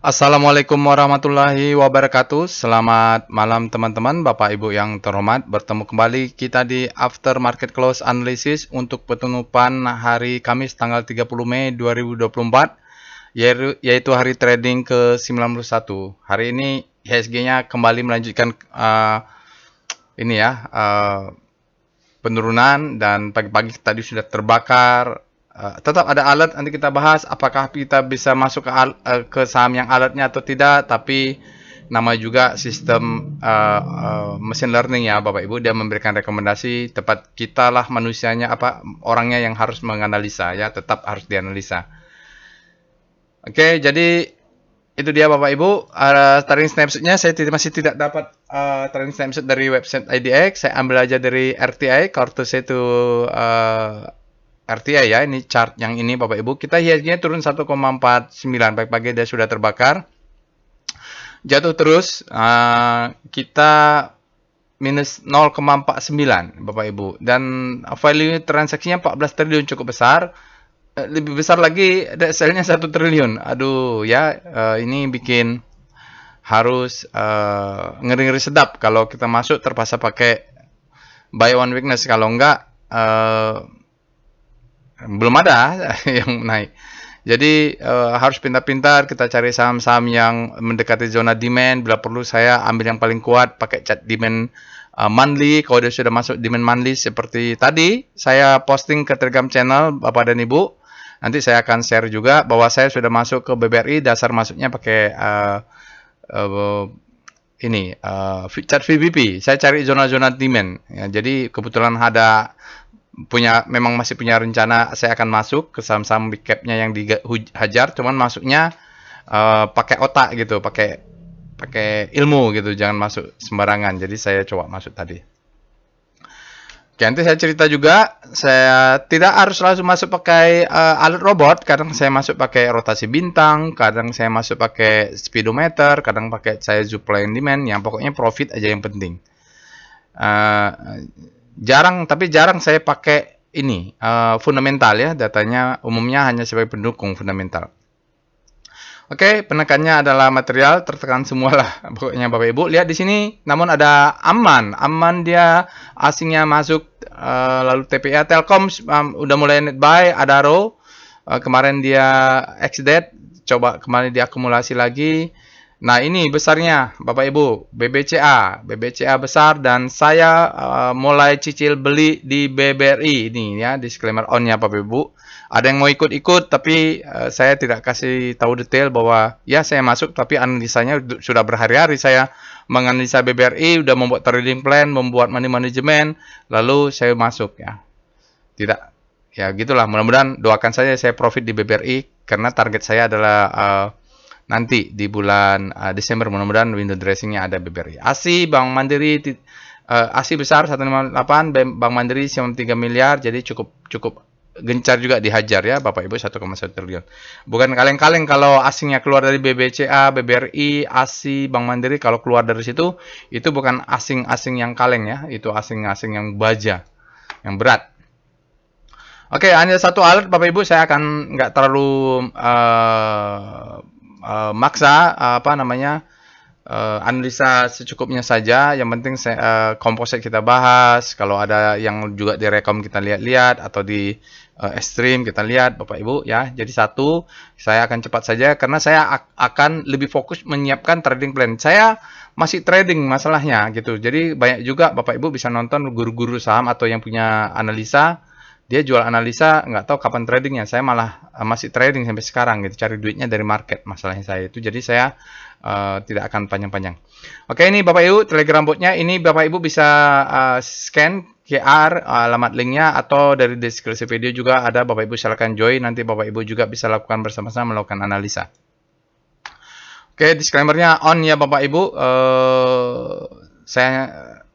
Assalamualaikum warahmatullahi wabarakatuh. Selamat malam teman-teman, Bapak Ibu yang terhormat. Bertemu kembali kita di After Market Close Analysis untuk penutupan hari Kamis tanggal 30 Mei 2024, yaitu hari trading ke-91. Hari ini IHSG-nya kembali melanjutkan penurunan, dan pagi-pagi tadi sudah terbakar. Tetap ada alert, nanti kita bahas apakah kita bisa masuk ke saham yang alertnya atau tidak. Tapi nama juga sistem machine learning ya Bapak Ibu, dia memberikan rekomendasi. Tepat kita lah manusianya, orangnya yang harus menganalisa ya, tetap harus dianalisa. Oke, jadi itu dia Bapak Ibu. Trading snapshotnya saya masih tidak dapat trading snapshot dari website IDX. Saya ambil aja dari RTI, Courtesy to RTI ya. Ini chart yang ini Bapak Ibu. Kita IHSG-nya turun 1,49. Pagi-pagi dia sudah terbakar. Jatuh terus. Kita minus 0,49 Bapak Ibu. Dan value transaksinya 14 triliun, cukup besar. Lebih besar lagi, sell-nya 1 triliun. Aduh ya, ini bikin harus ngeri-ngeri sedap. Kalau kita masuk terpaksa pakai buy one weakness. Kalau enggak, belum ada yang naik. Jadi harus pintar-pintar kita cari saham-saham yang mendekati zona demand. Bila perlu saya ambil yang paling kuat, pakai chart demand monthly. Kalau dia sudah masuk demand monthly seperti tadi, saya posting ke Telegram channel Bapak dan Ibu. Nanti saya akan share juga bahwa saya sudah masuk ke BBRI. Dasar masuknya pakai chart VBP. Saya cari zona-zona demand. Ya, jadi kebetulan memang masih punya rencana saya akan masuk ke saham-saham big cap-nya yang dihajar, cuman masuknya pakai otak gitu, pakai ilmu gitu, jangan masuk sembarangan. Jadi saya coba masuk tadi. Oke, nanti saya cerita juga, saya tidak harus langsung masuk pakai alat robot. Kadang saya masuk pakai rotasi bintang, kadang saya masuk pakai speedometer, kadang pakai saya supply and demand, yang pokoknya profit aja yang penting. Tapi jarang saya pakai ini fundamental ya, datanya umumnya hanya sebagai pendukung fundamental. Oke, penekannya adalah material, tertekan semua lah pokoknya Bapak Ibu. Lihat di sini, namun ada Aman dia asingnya masuk, lalu TPA Telkom udah mulai net buy, Adaro kemarin dia ex-dead, coba kembali diakumulasi lagi. Nah, ini besarnya Bapak Ibu, BBCA besar, dan saya mulai cicil beli di BBRI ini ya, disclaimer on ya Bapak Ibu. Ada yang mau ikut-ikut, tapi saya tidak kasih tahu detail bahwa ya saya masuk, tapi analisanya sudah berhari-hari saya menganalisa BBRI, udah membuat trading plan, membuat money management, lalu saya masuk ya. Tidak, ya gitulah. Mudah-mudahan doakan saja saya profit di BBRI, karena target saya adalah nanti di bulan Desember, mudah-mudahan window dressingnya ada BBRI. ASI, Bank Mandiri, ASI besar 158, Bank Mandiri 3 miliar, jadi cukup gencar juga dihajar ya Bapak Ibu, 1,1 triliun. Bukan kaleng-kaleng kalau asingnya keluar dari BBCA, BBRI, ASI, Bank Mandiri. Kalau keluar dari situ, itu bukan asing-asing yang kaleng ya, itu asing-asing yang baja, yang berat. Oke, hanya satu alert Bapak Ibu, saya akan nggak terlalu maksa analisa secukupnya saja. Yang penting komposit kita bahas. Kalau ada yang juga direkom kita lihat-lihat, atau di stream kita lihat Bapak Ibu ya. Jadi saya akan cepat saja karena saya akan lebih fokus menyiapkan trading plan. Saya masih trading masalahnya gitu. Jadi banyak juga Bapak Ibu bisa nonton guru-guru saham atau yang punya analisa. Dia jual analisa, nggak tahu kapan tradingnya. Saya malah masih trading sampai sekarang gitu, cari duitnya dari market. Masalahnya saya itu, jadi saya tidak akan panjang-panjang. Oke, ini Bapak Ibu Telegram botnya. Ini Bapak Ibu bisa scan QR alamat linknya, atau dari deskripsi video juga ada. Bapak Ibu silakan join, nanti Bapak Ibu juga bisa lakukan bersama-sama, melakukan analisa. Oke, disclaimer-nya on ya Bapak Ibu.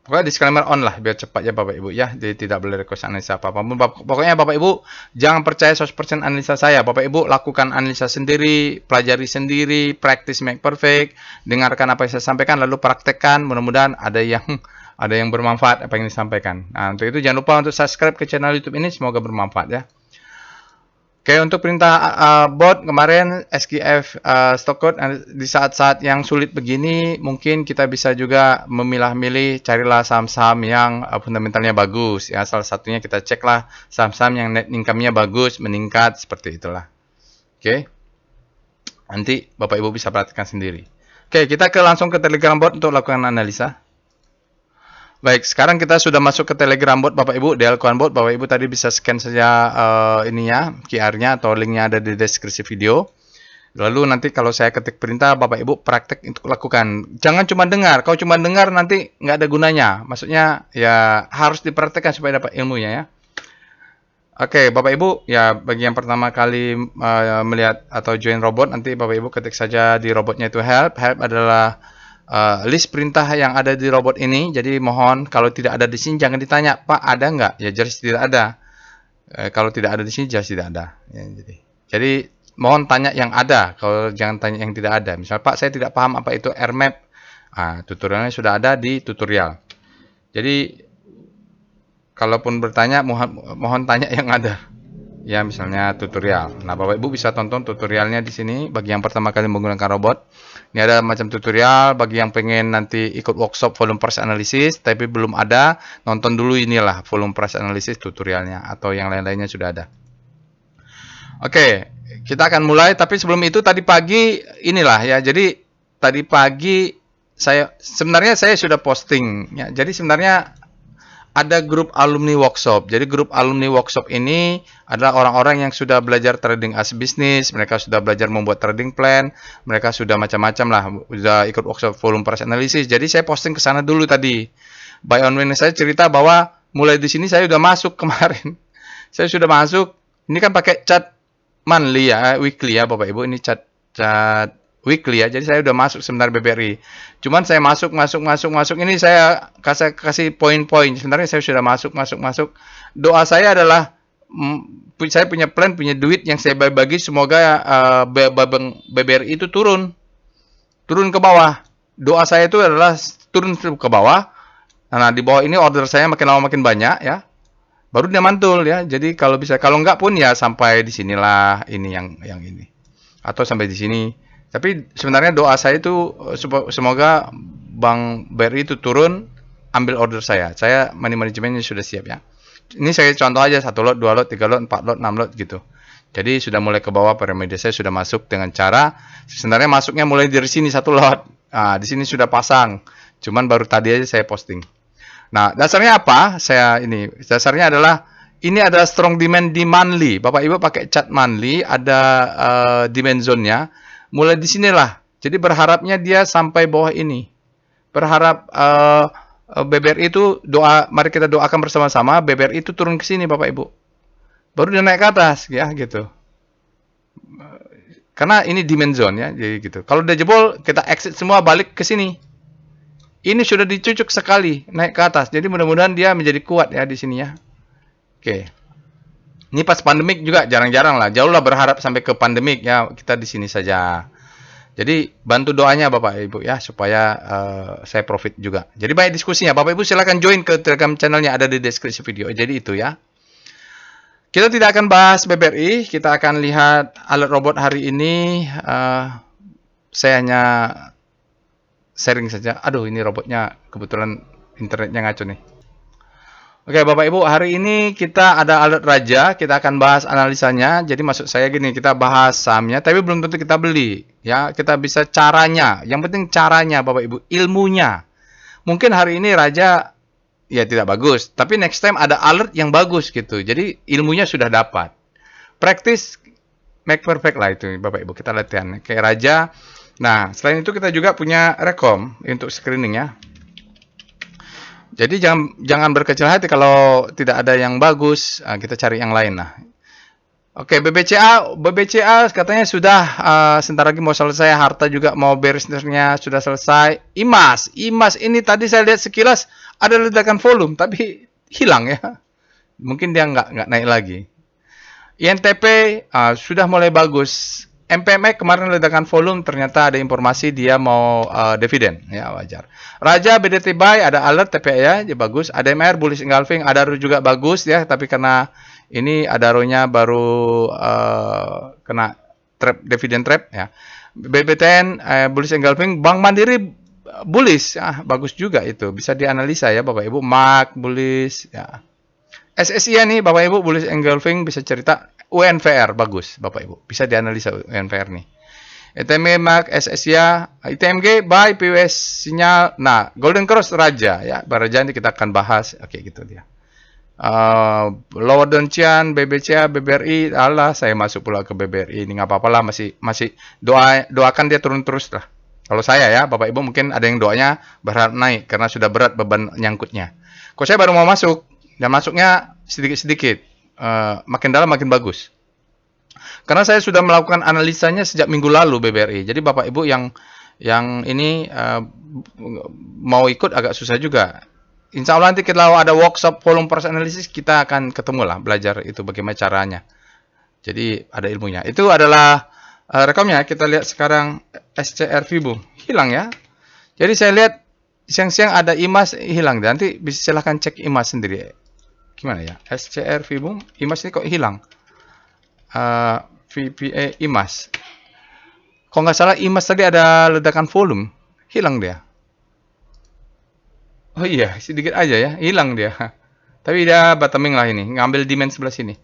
Pokoknya disclaimer on lah, biar cepat ya Bapak Ibu ya. Jadi tidak boleh request analisa apa-apa. Pokoknya Bapak Ibu jangan percaya 100% analisa saya. Bapak Ibu lakukan analisa sendiri, pelajari sendiri, practice make perfect. Dengarkan apa yang saya sampaikan, lalu praktekkan. Mudah-mudahan ada yang bermanfaat apa yang disampaikan. Nah, untuk itu jangan lupa untuk subscribe ke channel YouTube ini, semoga bermanfaat ya. Oke, untuk perintah bot kemarin SQF stock code di saat-saat yang sulit begini mungkin kita bisa juga memilah-milih, carilah saham-saham yang fundamentalnya bagus ya. Salah satunya kita ceklah saham-saham yang net income-nya bagus, meningkat seperti itulah. Oke. Nanti Bapak Ibu bisa perhatikan sendiri. Oke, kita langsung ke Telegram bot untuk lakukan analisa. Baik, sekarang kita sudah masuk ke Telegram bot Bapak Ibu, Delcoin bot. Bapak Ibu tadi bisa scan saja ininya, QR-nya atau linknya ada di deskripsi video. Lalu nanti kalau saya ketik perintah, Bapak Ibu praktek untuk lakukan. Jangan cuma dengar. Kalau cuma dengar nanti nggak ada gunanya. Maksudnya ya harus dipraktekkan supaya dapat ilmunya ya. Oke, Bapak Ibu, ya bagi yang pertama kali melihat atau join robot, nanti Bapak Ibu ketik saja di robotnya itu help. Help adalah list perintah yang ada di robot ini. Jadi mohon kalau tidak ada di sini jangan ditanya, Pak ada nggak? Ya jelas tidak ada. Kalau tidak ada di sini jelas tidak ada. Ya, jadi mohon tanya yang ada. Kalau jangan tanya yang tidak ada. Misalnya Pak saya tidak paham apa itu RMap. Tutorialnya sudah ada di tutorial. Jadi kalaupun bertanya mohon tanya yang ada. Ya misalnya tutorial. Nah Bapak Ibu bisa tonton tutorialnya di sini bagi yang pertama kali menggunakan robot. Ini ada macam tutorial bagi yang pengen nanti ikut workshop volume price analysis tapi belum ada, nonton dulu inilah volume price analysis tutorialnya atau yang lain-lainnya sudah ada. Oke, kita akan mulai tapi sebelum itu tadi pagi inilah ya. Jadi tadi pagi sebenarnya saya sudah posting ya. Jadi sebenarnya ada grup alumni workshop. Jadi grup alumni workshop ini adalah orang-orang yang sudah belajar trading as bisnis, mereka sudah belajar membuat trading plan, mereka sudah macam-macam lah, sudah ikut workshop volume price analysis. Jadi saya posting ke sana dulu tadi. Buy on Wednesday saya cerita bahwa mulai di sini saya sudah masuk kemarin. Saya sudah masuk. Ini kan pakai chart monthly ya, weekly ya Bapak Ibu. Ini chart weekly ya. Jadi saya udah masuk sebentar BBRI. Cuman saya masuk. Ini saya kasih poin-poin. Sebenarnya saya sudah masuk. Doa saya adalah saya punya plan, punya duit yang saya bagi. Semoga BBRI itu turun ke bawah. Doa saya itu adalah turun ke bawah. Nah, di bawah ini order saya makin lama makin banyak ya. Baru dia mantul ya. Jadi kalau bisa, kalau enggak pun ya sampai di sinilah ini yang ini. Atau sampai di sini. Tapi sebenarnya doa saya itu semoga Bank BRI itu turun, ambil order saya. Saya money managementnya sudah siap ya. Ini saya contoh aja 1 lot, 2 lot, 3 lot, 4 lot, 6 lot gitu. Jadi sudah mulai ke bawah piramida saya sudah masuk dengan cara sebenarnya masuknya mulai dari sini 1 lot. Nah, di sini sudah pasang. Cuman baru tadi aja saya posting. Nah, dasarnya apa? Dasarnya adalah ini ada strong demand di monthly. Bapak Ibu pakai chart monthly, ada demand zone-nya. Mulai di sinilah. Jadi berharapnya dia sampai bawah ini. Berharap BBRI itu mari kita doakan bersama-sama BBRI itu turun ke sini Bapak Ibu. Baru dia naik ke atas ya gitu. Karena ini demand zone ya, jadi gitu. Kalau udah jebol kita exit semua balik ke sini. Ini sudah dicucuk sekali naik ke atas. Jadi mudah-mudahan dia menjadi kuat ya di sini ya. Oke. Ini pas pandemik juga jarang-jarang lah. Jauh lah berharap sampai ke pandemik ya. Kita di sini saja. Jadi bantu doanya Bapak Ibu ya supaya saya profit juga. Jadi banyak diskusinya. Bapak Ibu silakan join ke Telegram channelnya ada di deskripsi video. Jadi itu ya. Kita tidak akan bahas BBRI. Kita akan lihat alert robot hari ini. Saya hanya sharing saja. Aduh ini robotnya kebetulan internetnya ngaco nih. Oke Bapak Ibu, hari ini kita ada alert raja, kita akan bahas analisanya. Jadi maksud saya gini, kita bahas sahamnya, tapi belum tentu kita beli. Ya, kita bisa caranya. Yang penting caranya Bapak Ibu, ilmunya. Mungkin hari ini raja ya tidak bagus, tapi next time ada alert yang bagus gitu. Jadi ilmunya sudah dapat. Practice make perfect lah itu Bapak Ibu, kita latihan. Kayak raja. Nah, selain itu kita juga punya rekom untuk screening ya. Jadi jangan berkecil hati kalau tidak ada yang bagus, kita cari yang lain lah. Oke, BBCA katanya sudah sebentar lagi mau selesai, harta juga mau beresnya sudah selesai. IMAS ini tadi saya lihat sekilas ada ledakan volume tapi hilang ya. Mungkin dia nggak naik lagi. INTP sudah mulai bagus. MPMX kemarin ledakan volume, ternyata ada informasi dia mau dividen, ya wajar. Raja BDT buy ada alert TPA ya, bagus. ADMR bullish engulfing ada juga bagus ya, tapi karena Ini Adaro-nya baru kena trap, dividend trap ya. BBTN bullish engulfing, Bank Mandiri bullish, bagus juga itu, bisa dianalisa ya Bapak Ibu. Mark bullish ya. SSI nih Bapak Ibu bullish engulfing, bisa cerita. UNVR bagus Bapak Ibu, bisa dianalisa UNVR nih. ETMG Mark SSI, ITMG buy PWS sinyal. Nah, Golden Cross Raja ya, Baraja nanti kita akan bahas. Oke gitu dia. Lower Doncian, BBCA, BBRI, Allah saya masuk pula ke BBRI ini nggak apa-apa lah, masih doakan dia turun terus lah. Kalau saya ya, Bapak Ibu mungkin ada yang doanya berharap naik karena sudah berat beban nyangkutnya. Kok saya baru mau masuk dan masuknya sedikit-sedikit, makin dalam makin bagus. Karena saya sudah melakukan analisanya sejak minggu lalu BBRI. Jadi Bapak Ibu yang ini mau ikut agak susah juga. Insya Allah nanti kalau ada workshop volume price analysis kita akan ketemu lah, belajar itu bagaimana caranya. Jadi ada ilmunya. Itu adalah rekomnya. Kita lihat sekarang SCR Vibu hilang ya. Jadi saya lihat siang-siang ada IMAS hilang. Nanti bisa silahkan cek IMAS sendiri. Gimana ya? SCR Vibu IMAS ini kok hilang? VPA IMAS. Kalau nggak salah IMAS tadi ada ledakan volume, hilang dia. Oh iya, sedikit aja ya, hilang dia. Tapi dia bottoming lah ini, ngambil demand sebelah sini.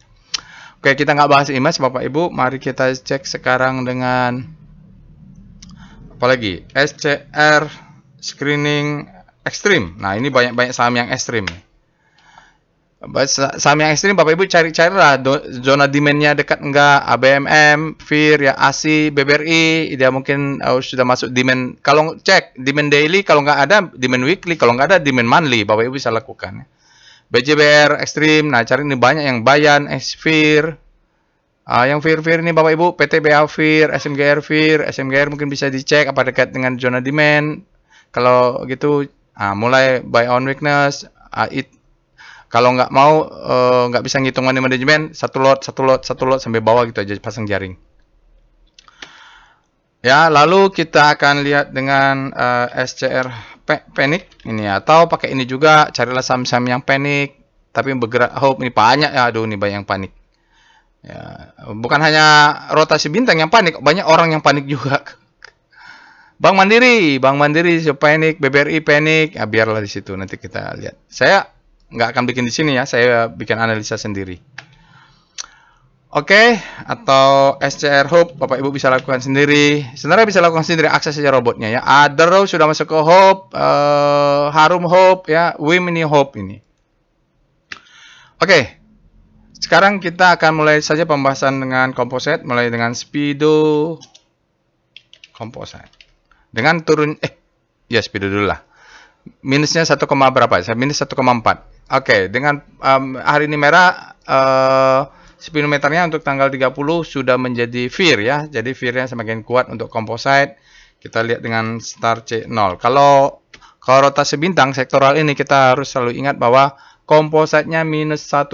Oke, kita nggak bahas IMAS Bapak Ibu. Mari kita cek sekarang dengan apalagi SCR screening ekstrim. Nah, ini banyak saham yang ekstrim. Saham yang ekstrim Bapak Ibu cari-cari lah zona demandnya dekat enggak, ABMM, FIR, ya ASI, BBRI, dia mungkin sudah masuk demand. Kalau cek demand daily, kalau nggak ada demand weekly, kalau nggak ada demand monthly, Bapak Ibu bisa lakukan. BJBR ekstrim, nah cari ini banyak yang Bayan, FIR, yang FIR ini Bapak Ibu, PTBA FIR, SMGR FIR, SMGR mungkin bisa dicek apa dekat dengan zona demand. Kalau gitu, mulai buy on weakness, kalau nggak mau, nggak bisa ngitung money management, satu lot sampai bawah gitu aja pasang jaring. Ya, lalu kita akan lihat dengan SCR panic ini, atau pakai ini juga, carilah saham-saham yang panic tapi bergerak hope. Ini banyak ya, aduh ini banyak yang panik. Ya, bukan hanya rotasi bintang yang panik, banyak orang yang panik juga. Bank Mandiri panik, BBRI panik, ya biarlah di situ nanti kita lihat. Saya nggak akan bikin di sini ya, saya bikin analisa sendiri. Oke, atau SCR Hope Bapak Ibu bisa lakukan sendiri. Sebenarnya bisa lakukan sendiri, akses saja robotnya ya. Adaro sudah masuk ke Hope, Harum Hope ya, WIM ini Hope ini. Oke, sekarang kita akan mulai saja pembahasan dengan composite, mulai dengan Speedo composite. Dengan turun, ya Speedo dulu lah. Minusnya 1, berapa? Saya minus 1,4. Oke, dengan hari ini merah, speedometernya untuk tanggal 30 sudah menjadi FIR ya. Jadi FIR-nya semakin kuat untuk composite. Kita lihat dengan star C0. Kalau rotasi bintang sektoral ini kita harus selalu ingat bahwa composite-nya minus 1,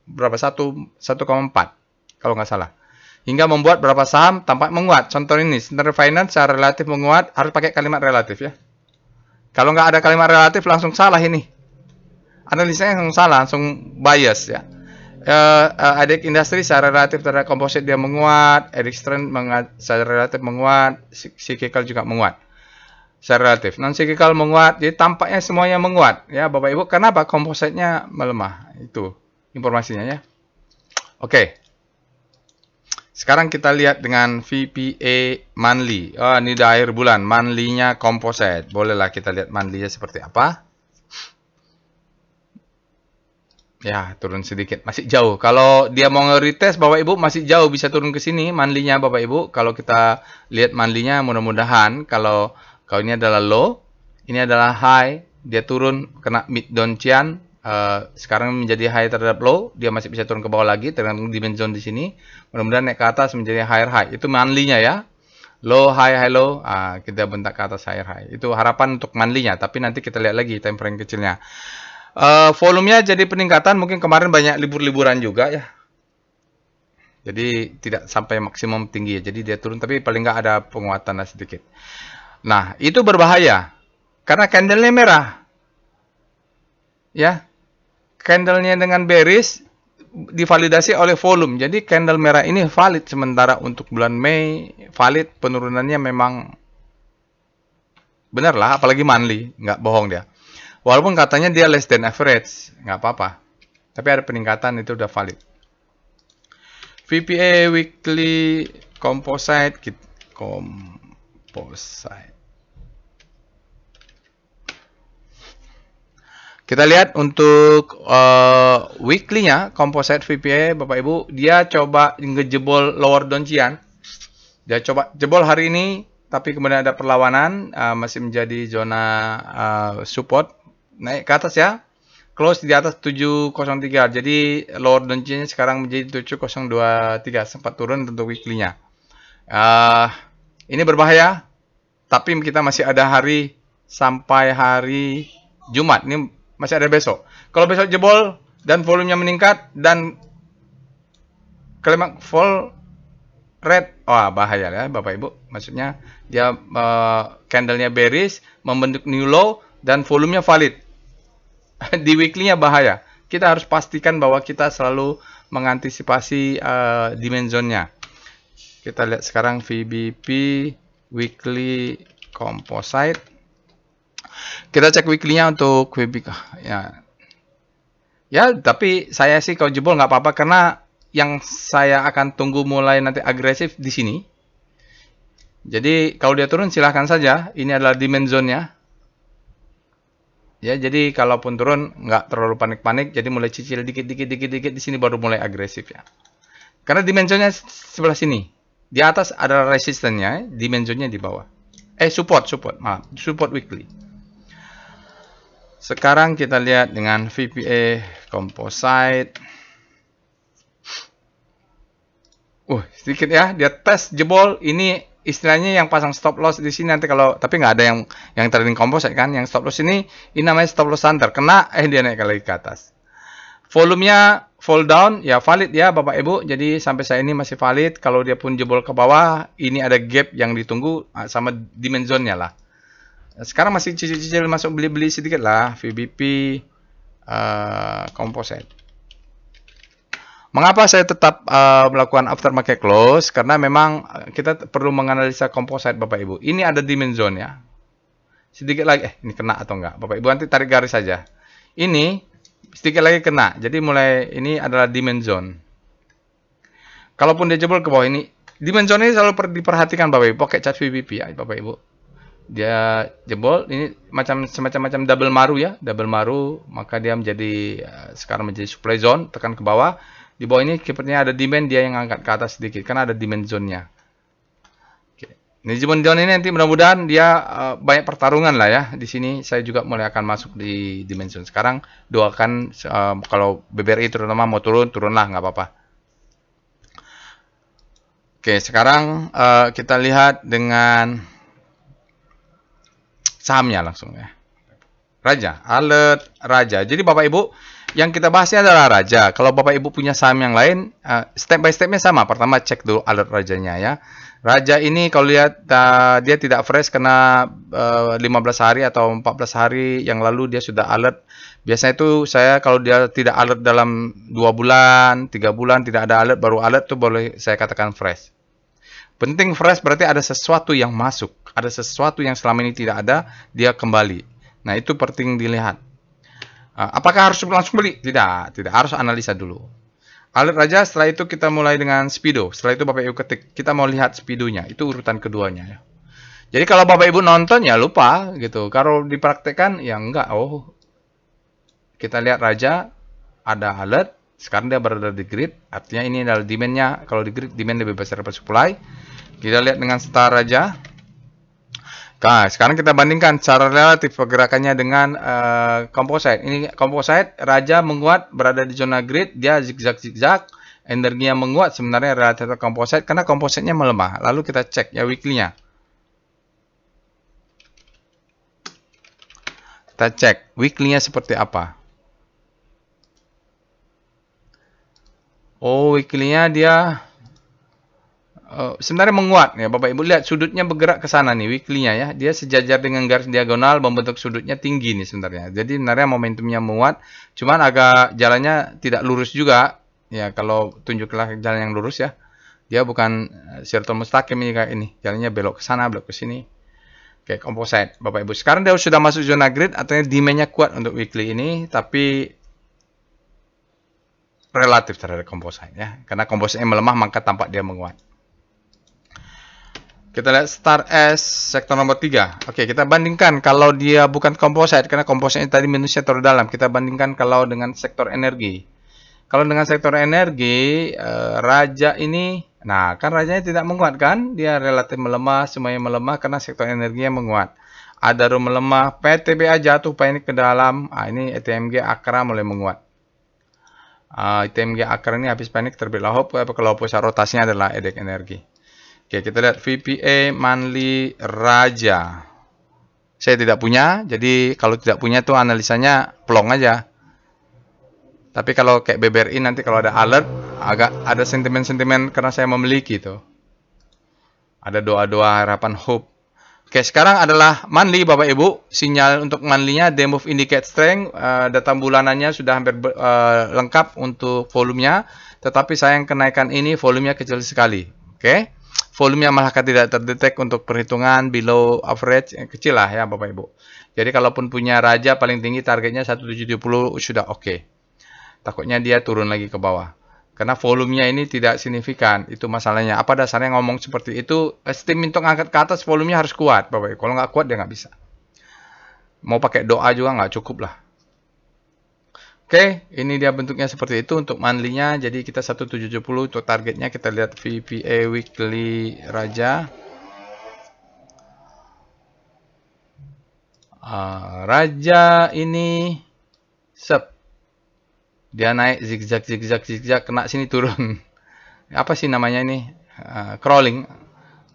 berapa? 1,4 kalau nggak salah. Hingga membuat berapa saham tampak menguat. Contoh ini, Standard Finance secara relatif menguat, harus pakai kalimat relatif ya. Kalau nggak ada kalimat relatif langsung salah ini. Analisanya langsung salah, langsung bias ya. Adek Industri secara relatif terhadap komposit dia menguat, Ericsson secara relatif menguat, cyclical juga menguat. Secara relatif, non cyclical menguat, jadi tampaknya semuanya menguat ya Bapak Ibu. Kenapa? Kompositnya melemah. Itu informasinya ya. Oke. Sekarang kita lihat dengan VPA monthly. Oh, ini udah akhir bulan, monthly-nya composite. Bolehlah kita lihat monthly-nya seperti apa. Ya, turun sedikit, masih jauh. Kalau dia mau nge-retest Bapak Ibu masih jauh, bisa turun ke sini monthly-nya Bapak Ibu. Kalau kita lihat monthly-nya mudah-mudahan kalau ini adalah low, ini adalah high, dia turun kena mid downtrend. Sekarang menjadi high terhadap low, dia masih bisa turun ke bawah lagi tergantung demand zone di sini. Mudah-mudahan naik ke atas menjadi higher high. Itu monthly-nya ya. Low, high, low. Kita bentak ke atas higher high. Itu harapan untuk monthly-nya, tapi nanti kita lihat lagi time frame kecilnya. Volumenya jadi peningkatan, mungkin kemarin banyak libur-liburan juga ya. Jadi tidak sampai maksimum tinggi ya. Jadi dia turun tapi paling nggak ada penguatan sedikit. Nah, itu berbahaya. Karena candle-nya merah. Ya. Candle-nya dengan bearish, divalidasi oleh volume. Jadi candle merah ini valid, sementara untuk bulan Mei valid, penurunannya memang benar lah, apalagi monthly, nggak bohong dia. Walaupun katanya dia less than average, nggak apa-apa. Tapi ada peningkatan, itu udah valid. VPA weekly composite. Kita lihat untuk weekly-nya composite VPA, Bapak Ibu, dia coba ngejebol lower downjian. Dia coba jebol hari ini, tapi kemudian ada perlawanan, masih menjadi zona support, naik ke atas ya. Close di atas 703. Jadi lower downjian sekarang menjadi 7023, sempat turun untuk weekly-nya. Ini berbahaya, tapi kita masih ada hari sampai hari Jumat. Ini masih ada besok. Kalau besok jebol dan volumenya meningkat dan kalimat fall red, wah bahaya ya Bapak Ibu. Maksudnya dia candlenya bearish, membentuk new low dan volumenya valid. Di weekly-nya bahaya. Kita harus pastikan bahwa kita selalu mengantisipasi demand zone-nya. Kita lihat sekarang VBP weekly composite. Kita cek weekly-nya untuk VBP. Ya, tapi saya sih kalau jebol nggak apa-apa, karena yang saya akan tunggu mulai nanti agresif di sini. Jadi kalau dia turun silahkan saja. Ini adalah demand zone-nya. Ya, jadi kalaupun turun nggak terlalu panik-panik. Jadi mulai cicil dikit-dikit di sini baru mulai agresif ya. Karena demand zone-nya sebelah sini. Di atas adalah resistennya, demand zone-nya di bawah. Support weekly. Sekarang kita lihat dengan VPA composite. Sedikit ya, dia tes jebol. Ini istilahnya yang pasang stop loss di sini nanti kalau, tapi nggak ada yang trading composite kan. Yang stop loss ini namanya stop loss hunter. Kena, dia naik lagi ke atas. Volumenya fall down, ya valid ya Bapak Ibu. Jadi sampai saat ini masih valid. Kalau dia pun jebol ke bawah, ini ada gap yang ditunggu sama demand zone-nya lah. Sekarang masih cicil-cicil masuk beli-beli sedikit lah VBP composite. Mengapa saya tetap melakukan aftermarket close? Karena memang kita perlu menganalisa composite Bapak Ibu. Ini ada demand zone ya. Sedikit lagi, ini kena atau enggak? Bapak Ibu nanti tarik garis saja. Ini sedikit lagi kena. Jadi mulai ini adalah demand zone. Kalaupun dia jebol ke bawah ini, demand zone ini selalu diperhatikan Bapak Ibu. Pakai chart VBP ya Bapak Ibu. Dia jebol, ini semacam double maru ya, double maru, maka dia menjadi sekarang menjadi supply zone, tekan ke bawah. Di bawah ini sepertinya ada demand, dia yang angkat ke atas sedikit karena ada demand zone-nya. Ini demand zone ini nanti mudah-mudahan dia banyak pertarungan lah ya. Di sini saya juga mulai akan masuk di demand zone. Sekarang doakan kalau BBRI terutama mau turunlah, nggak apa-apa. Oke, sekarang kita lihat dengan sahamnya langsung ya. Raja, alert Raja. Jadi Bapak Ibu, yang kita bahasnya adalah Raja. Kalau Bapak Ibu punya saham yang lain, step by stepnya sama. Pertama cek dulu alert Rajanya ya. Raja ini kalau lihat dia tidak fresh karena 15 hari atau 14 hari yang lalu dia sudah alert. Biasanya itu saya kalau dia tidak alert dalam 2 bulan, 3 bulan tidak ada alert, baru alert tuh boleh saya katakan fresh. Penting fresh berarti ada sesuatu yang masuk. Ada sesuatu yang selama ini tidak ada, dia kembali. Nah, itu penting dilihat. Apakah harus langsung beli? Tidak. Harus analisa dulu. Alert Raja, setelah itu kita mulai dengan Speedo. Setelah itu Bapak Ibu ketik. Kita mau lihat Speedonya. Itu urutan keduanya ya. Jadi kalau Bapak Ibu nonton ya lupa gitu. Kalau dipraktekkan ya enggak. Kita lihat Raja, ada alert. Sekarang dia berada di grid. Artinya ini adalah demand-nya. Kalau di grid, demand lebih besar daripada supply. Kita lihat dengan Star Raja. Nah, sekarang kita bandingkan secara relatif pergerakannya dengan composite. Ini composite, Raja menguat, berada di zona grid, dia zigzag, energinya menguat sebenarnya relatif ke composite karena composite-nya melemah. Lalu kita cek ya weekly-nya. Kita cek weekly-nya seperti apa. Weekly-nya dia sebenarnya menguat ya Bapak Ibu, lihat sudutnya bergerak ke sana nih weekly-nya ya, dia sejajar dengan garis diagonal membentuk sudutnya tinggi nih sebenarnya. Jadi sebenarnya momentumnya menguat, cuman agak jalannya tidak lurus juga, Ya, kalau tunjuklah jalan yang lurus ya. Dia bukan siratal mustaqim ini kayak ini. Jalannya belok ke sana, belok ke sini. Oke, composite, Bapak Ibu. Sekarang dia sudah masuk zona grid, artinya demand-nya kuat untuk weekly ini, tapi relatif terhadap composite ya. Karena composite melemah, maka tampak dia menguat. Kita lihat Star S sektor nomor 3. Oke, kita bandingkan kalau dia bukan composite, karena composite tadi minusnya terlalu dalam. Kita bandingkan kalau dengan sektor energi. Kalau dengan sektor energi, Raja ini, nah kan Rajanya tidak menguat kan? Dia relatif melemah, semuanya melemah karena sektor energinya menguat. Adaro melemah, PTBA jatuh panik ke dalam. Ini ETMG Akra mulai menguat. ETMG Akra ini habis panik terbit lahop, kalau pusat rotasinya adalah EDEK Energi. Oke, kita lihat VPA Manli Raja. Saya tidak punya, jadi kalau tidak punya tuh analisanya plong aja. Tapi kalau kayak BBRI nanti kalau ada alert, agak ada sentimen-sentimen karena saya memiliki tuh. Ada doa-doa harapan hope. Oke, sekarang adalah monthly Bapak Ibu. Sinyal untuk monthly-nya day move indicate strength, data bulanannya sudah hampir lengkap untuk volumenya, tetapi sayang kenaikan ini volumenya kecil sekali. Oke. Volumenya malah tidak terdetek untuk perhitungan below average, kecil lah ya Bapak Ibu. Jadi kalaupun punya Raja paling tinggi targetnya 170 sudah oke. Takutnya dia turun lagi ke bawah. Karena volumenya ini tidak signifikan. Itu masalahnya. Apa dasarnya ngomong seperti itu? Steam untuk angkat ke atas volumenya harus kuat Bapak Ibu. Kalau nggak kuat dia nggak bisa. Mau pakai doa juga nggak cukup lah. Oke, ini dia bentuknya seperti itu untuk monthly-nya. Jadi kita 1770 untuk targetnya. Kita lihat VPA weekly Raja. Raja ini dia naik zigzag kena sini turun. Apa sih namanya ini? Crawling.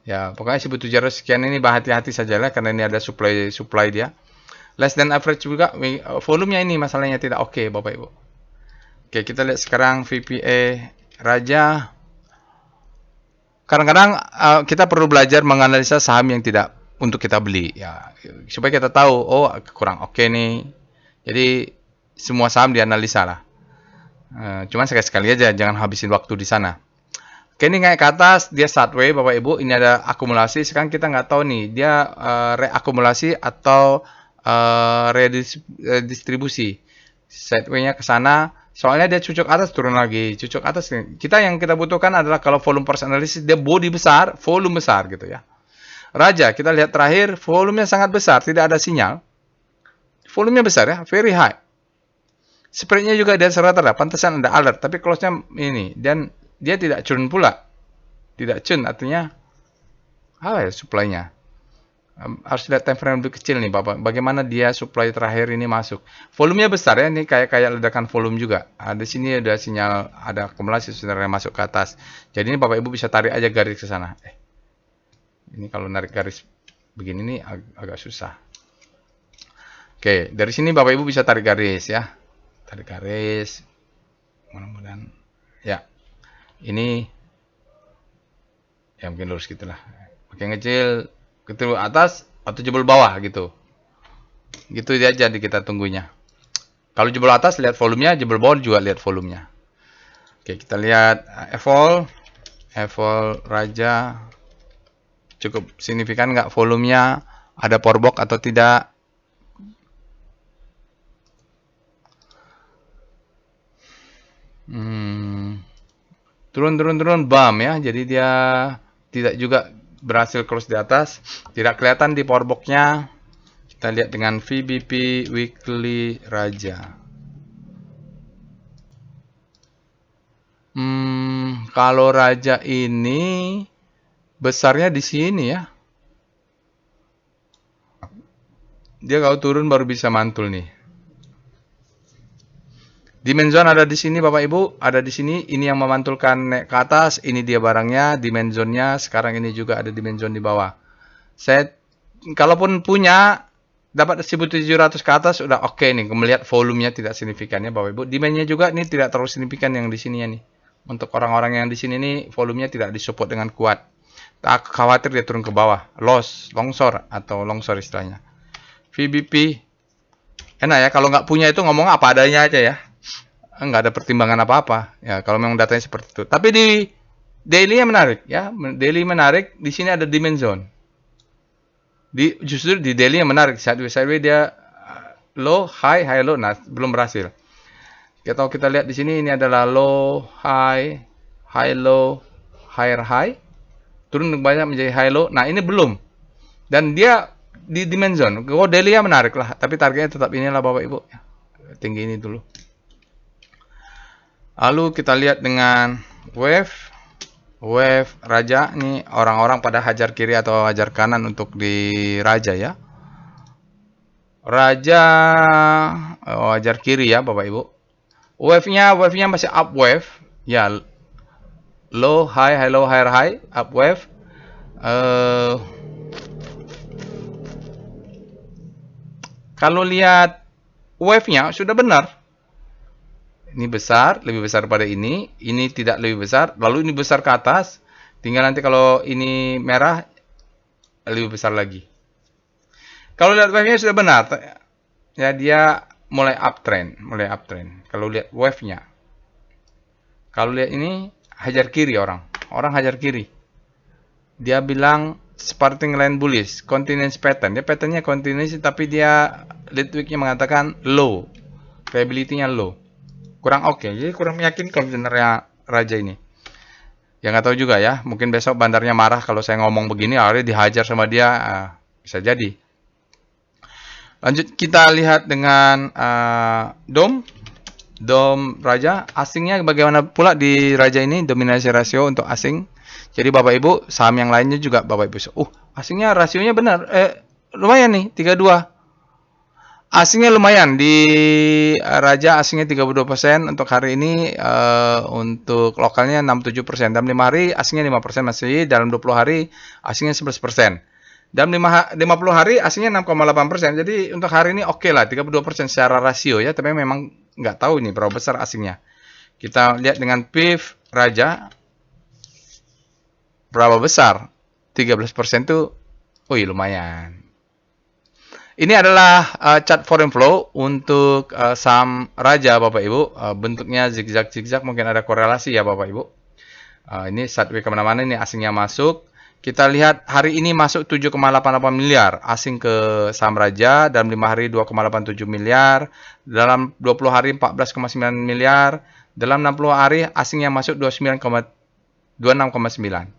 Ya, pokoknya 1700 sekian ini hati-hati saja lah karena ini ada supply dia. Less than average juga, volumenya ini masalahnya tidak oke Bapak Ibu. Oke, kita lihat sekarang VPA Raja. Kadang-kadang kita perlu belajar menganalisa saham yang tidak untuk kita beli ya, supaya kita tahu oh kurang oke nih. Jadi semua saham dianalisa lah. Cuman sekali-sekali aja, jangan habisin waktu di sana. Oke, ini naik ke atas, dia sideway Bapak Ibu, ini ada akumulasi. Sekarang kita nggak tahu nih, dia reakumulasi atau redistribusi. Sideway-nya ke sana, soalnya dia cucuk atas turun lagi, cucuk atas. Kita yang kita butuhkan adalah kalau volume price analysis dia body besar, volume besar gitu ya. Raja, kita lihat terakhir, volumenya sangat besar, tidak ada sinyal. Volumenya besar ya, very high. Spreadnya juga di atas rata-rata, pantesan ada alert, tapi close-nya ini, dan dia tidak churn pula. Tidak churn, artinya apa ya supply-nya? Harus lihat time frame lebih kecil nih Bapak. Bagaimana dia supply terakhir ini masuk. Volumenya besar ya, ini kayak ledakan volume juga. Di sini ada sinyal, ada akumulasi sebenarnya masuk ke atas. Jadi ini Bapak Ibu bisa tarik aja garis ke sana. Ini kalau narik garis begini nih agak susah. Oke, dari sini Bapak Ibu bisa tarik garis ya. Tarik garis. Mudah-mudahan ya. Ini ya mungkin lurus gitulah. Makin kecil ke atas atau jebol bawah gitu. Gitu aja jadi kita tunggunya. Kalau jebol atas lihat volumenya, jebol bawah juga lihat volumenya. Oke, kita lihat evol Raja. Cukup signifikan nggak volumenya? Ada powerbox atau tidak? Turun bam ya. Jadi dia tidak juga berhasil cross di atas. Tidak kelihatan di powerbox-nya. Kita lihat dengan VBP weekly Raja. Kalau Raja ini besarnya di sini ya. Dia kalau turun baru bisa mantul nih. Dimension ada di sini Bapak Ibu, ada di sini. Ini yang memantulkan naik ke atas, ini dia barangnya, dimensionnya. Sekarang ini juga ada dimension di bawah. Saya kalaupun punya dapat 1700 ke atas udah oke nih. Melihat volumenya tidak signifikan ya Bapak Ibu. Demandnya juga ini tidak terlalu signifikan yang di sininya nih. Untuk orang-orang yang di sini nih volumenya tidak disupport dengan kuat. Tak khawatir dia turun ke bawah, loss, longsor atau longsor istilahnya. VBP enak ya, kalau nggak punya itu ngomong apa adanya aja ya. nggak ada pertimbangan apa-apa ya kalau memang datanya seperti itu. Tapi di daily menarik ya, daily menarik. Di sini ada demand zone. Justru di daily yang menarik, sideways dia low, high, low. Nah, belum berhasil. Kita lihat di sini ini adalah low, high, low, high, turun banyak menjadi high low. Nah, ini belum. Dan dia di demand zone. Oh, daily ya menarik lah, tapi targetnya tetap inilah Bapak Ibu. Tinggi ini dulu. Lalu kita lihat dengan wave raja. Ini orang-orang pada hajar kiri atau hajar kanan untuk di raja ya. Raja hajar kiri ya Bapak Ibu. Wave-nya masih up wave. Ya, low, high, low, high, up wave. Kalau lihat wave-nya sudah benar. Ini besar, lebih besar pada ini tidak lebih besar, lalu ini besar ke atas. Tinggal nanti kalau ini merah lebih besar lagi. Kalau lihat wave-nya sudah benar. Ya, dia mulai uptrend. Kalau lihat wave-nya. Kalau lihat ini hajar kiri orang hajar kiri. Dia bilang Sparting line bullish, continuous pattern. Dia patternnya continuous, tapi dia lead week-nya mengatakan low, viability-nya low, kurang oke. Jadi kurang meyakinkan sebenarnya raja ini. Ya nggak tahu juga ya. Mungkin besok bandarnya marah kalau saya ngomong begini, akhirnya dihajar sama dia. Bisa jadi. Lanjut kita lihat dengan dom raja. Asingnya bagaimana pula di raja ini, dominasi rasio untuk asing. Jadi Bapak Ibu, saham yang lainnya juga Bapak Ibu. Asingnya rasionya benar. Lumayan nih, 32. Asingnya lumayan. Di raja asingnya 32% untuk hari ini. Untuk lokalnya 67%. Dalam 5 hari asingnya 5% masih. Dalam 20 hari asingnya 11%. Dalam 50 hari asingnya 6,8%. Jadi untuk hari ini oke lah, 32% secara rasio ya. Tapi memang nggak tahu ini berapa besar asingnya. Kita lihat dengan PIF raja. Berapa besar? 13% tuh, lumayan. Ini adalah chart foreign flow untuk saham raja Bapak Ibu. Bentuknya zigzag, mungkin ada korelasi ya Bapak Ibu. Ini sideways kemana-mana, ini asingnya masuk. Kita lihat hari ini masuk 7,88 miliar asing ke saham raja. Dalam 5 hari 2,87 miliar. Dalam 20 hari 14,9 miliar. Dalam 60 hari asingnya masuk 26,9.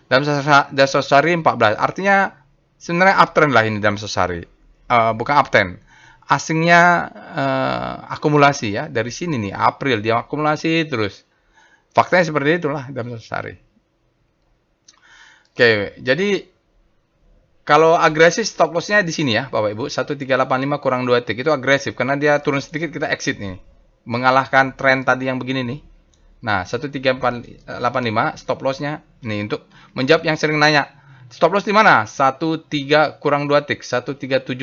Dalam 100 hari 14. Artinya sebenarnya uptrend lah ini dalam 100 hari. Bukan uptrend. Asingnya akumulasi ya. Dari sini nih, April dia akumulasi terus. Faktanya seperti itulah dalam 100 hari. Oke, jadi kalau agresif stop loss-nya di sini ya Bapak Ibu. 1385 kurang 2 tick. Itu agresif karena dia turun sedikit kita exit nih. Mengalahkan tren tadi yang begini nih. Nah, 1385 stop loss-nya nih untuk menjawab yang sering nanya. Stop loss di mana? 13 kurang 2 tick. 1375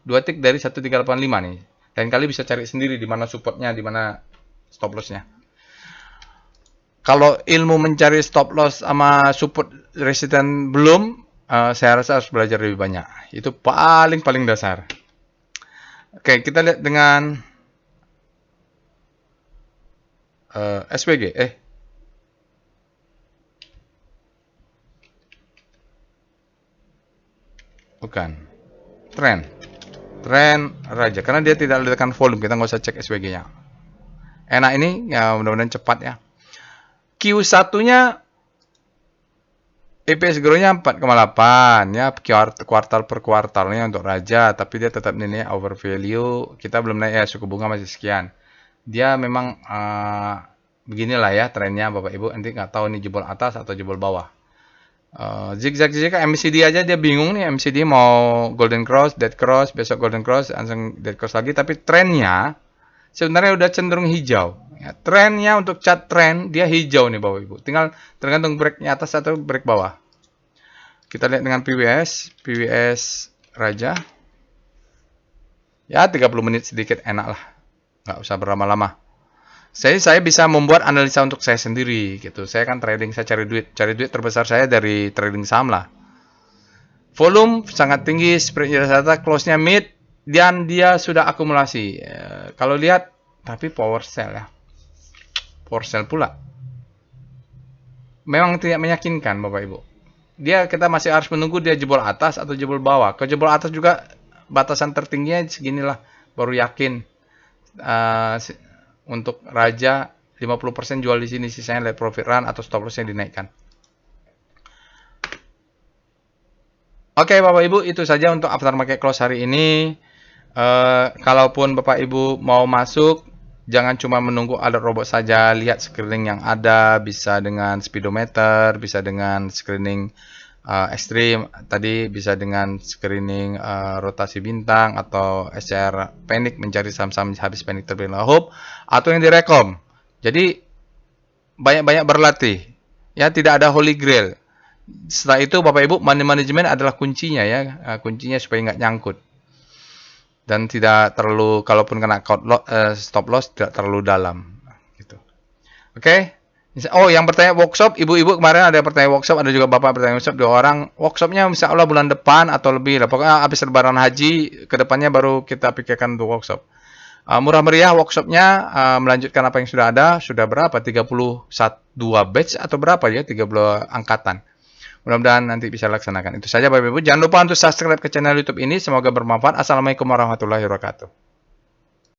2 tick dari 1385 nih. Lain kali bisa cari sendiri di mana support-nya, di mana stop loss-nya. Kalau ilmu mencari stop loss sama support resistance belum, saya rasa harus belajar lebih banyak. Itu paling dasar. Oke, kita lihat dengan SWG. Bukan. Tren raja. Karena dia tidak letakkan volume, kita nggak usah cek SWG-nya. Enak ini, ya mudah-mudahan cepat ya. Q1-nya EPS growth-nya 4,8 ya, kuartal per kuartalnya untuk raja, tapi dia tetap nilainya over value. Kita belum naik ya, suku bunga masih sekian. Dia memang beginilah ya trennya Bapak Ibu. Nanti nggak tahu nih jebol atas atau jebol bawah. Zigzag MACD aja dia bingung nih. MACD mau golden cross, dead cross, besok golden cross, langsung dead cross lagi. Tapi trennya sebenarnya udah cenderung hijau. Ya, trennya untuk chart tren dia hijau nih Bapak Ibu. Tinggal tergantung breaknya atas atau break bawah. Kita lihat dengan PWS raja. Ya 30 menit sedikit enak lah. Nggak usah berlama-lama. Saya bisa membuat analisa untuk saya sendiri gitu. Saya kan trading, saya cari duit terbesar saya dari trading saham lah. Volume sangat tinggi, spreadnya rata, close-nya mid, dan dia sudah akumulasi. Kalau lihat, tapi power sell ya. for sale pula. Memang tidak meyakinkan Bapak Ibu. Kita masih harus menunggu dia jebol atas atau jebol bawah. Kalau jebol atas juga batasan tertingginya seginilah, baru yakin. Untuk raja 50% jual di sini, sisanya let profit run atau stop loss yang dinaikkan. Oke Bapak Ibu, itu saja untuk aftermarket close hari ini. Kalaupun Bapak Ibu mau masuk, jangan cuma menunggu alert robot saja, lihat screening yang ada, bisa dengan speedometer, bisa dengan screening ekstrim, tadi bisa dengan screening rotasi bintang atau SCR panic, mencari saham-saham habis panic terlebih dahulu, atau yang direkom. Jadi banyak-banyak berlatih. Ya, tidak ada holy grail. Setelah itu Bapak Ibu, money management adalah kuncinya ya, kuncinya supaya nggak nyangkut. Dan tidak terlalu, kalaupun kena stop loss tidak terlalu dalam gitu. Oke. Oh, yang bertanya workshop, ibu-ibu kemarin ada pertanyaan workshop, ada juga bapak bertanya workshop, 2 orang. Workshopnya insya Allah bulan depan atau lebih lah. Pokoknya habis lebaran haji, kedepannya baru kita pikirkan untuk workshop. Murah meriah workshopnya, melanjutkan apa yang sudah ada. Sudah berapa? 31 batch atau berapa ya? 30 angkatan. Mudah-mudahan nanti bisa laksanakan. Itu saja Bapak Ibu. Jangan lupa untuk subscribe ke channel YouTube ini. Semoga bermanfaat. Assalamualaikum warahmatullahi wabarakatuh.